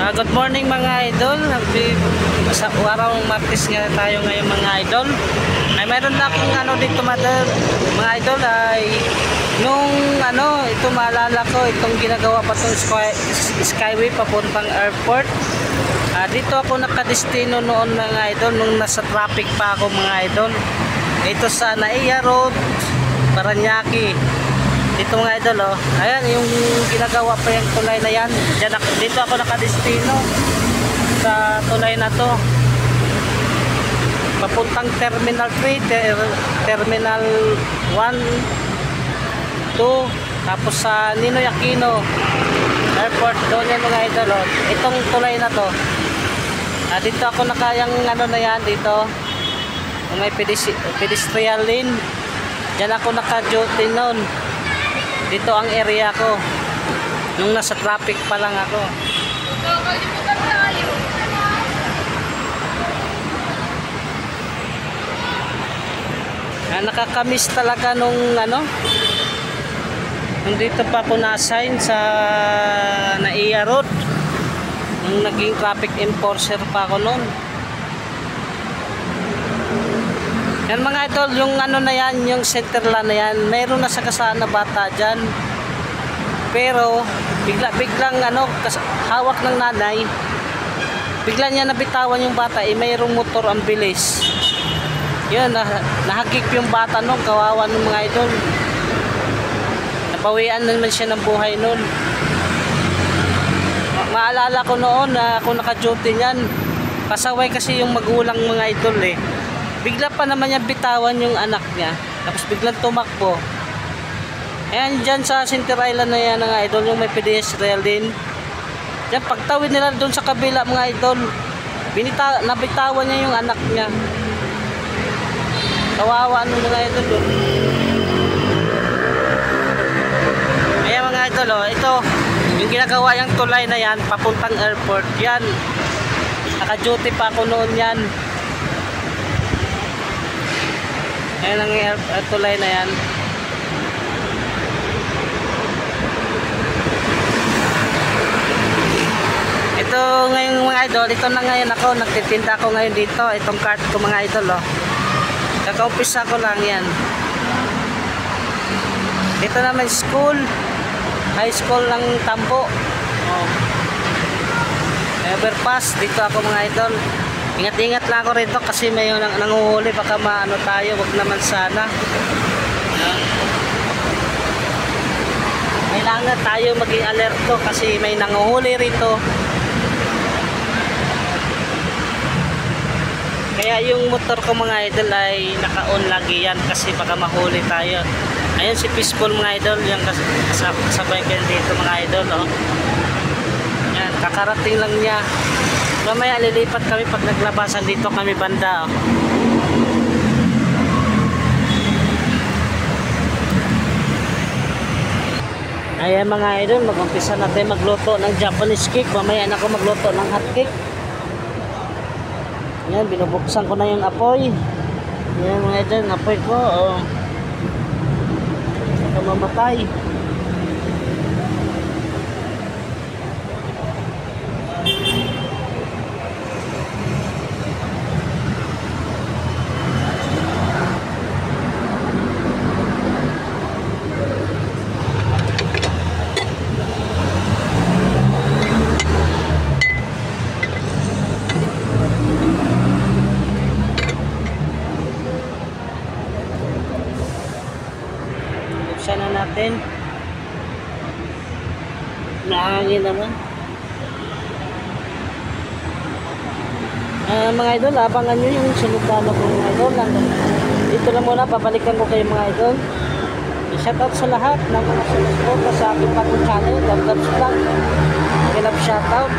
Good morning mga idol. Sa araw ng Martes nga tayo ngayon mga idol. Ay mayroon na akong dito mga idol ay nung ito maalala ko itong ginagawa pa itong skyway papuntang airport. Dito ako nakadestino noon mga idol nung nasa traffic pa ako mga idol. Ito sa Naiya Road, Paranaque. Dito mga idol ayan yung ginagawa pa yung tulay na yan. Dito ako nakadestino sa tulay na to papuntang Terminal 3, Terminal 1, 2, tapos sa Ninoy Aquino Airport. Doon yan mga idol itong tulay na to. Dito ako nakayang na yan dito may pedestrian lane. Diyan ako naka-duty noon. Dito ang area ko nung nasa traffic pa lang ako. Nakakamiss talaga nung nung dito pa ako na-assign sa Naiya Road nung naging traffic enforcer pa ako noon. Yan mga idol, yung na yan, yung centerland na yan, mayroon na sa kasana bata dyan. Pero biglang hawak ng nanay, bigla niya nabitawan yung bata, mayroong motor ang bilis. Yun, nahagip yung bata nung kawawa ng mga idol. Napawian naman siya ng buhay nun. Maalala ko noon na ako naka-duty niyan, pasaway kasi yung magulang mga idol Bigla pa naman niya bitawan yung anak niya. Tapos biglang tumakbo. Ayan dyan sa Center Island na yan mga idol. Yung may pedestrian din. Diyan pagtawid nila doon sa kabila mga idol. Nabitawan niya yung anak niya. Kawawa ng mga idol doon. Ayan mga idol ito. Yung ginagawa yung tulay na yan. Papuntang airport. Yan. Naka-duty pa ako noon yan. Ayan ang tulay na yan. Ito ngayon mga idol, ito na ngayon ako, nagtitinda ako ngayon dito. Itong cart ko mga idol Kaka-umpisa ko lang yan. Dito naman school, high school ng Tambo. Overpass, dito ako mga idol. Ingat-ingat lang ako rito kasi may nanguhuli, baka maano tayo, wag naman sana. Kailangan tayo maging alerto kasi may nanguhuli rito. Kaya yung motor ko mga idol ay naka-on lagi yan kasi baka mahuli tayo. Ayun si Peaceful mga idol, yung kasabay ko dito mga idol Yan, kakarating lang niya. Mamaya lilipat kami pag naglabasan dito kami banda Ayan mga idol, mag-umpisa natin magluto ng Japanese cake. Mamaya na ako magluto ng hot cake. Ayan, binubuksan ko na yung apoy. Ayan mga idol, apoy ko saka mamatay. Buksan na natin. Nahangin naman. Mga idol, abangan nyo yung sunod na ko mga idol. Dito na muna, babalikan ko kayo mga idol. Shoutout sa lahat ng mga sumusuporta sa aking bagong channel, Dabdabs Vlog. Shoutout.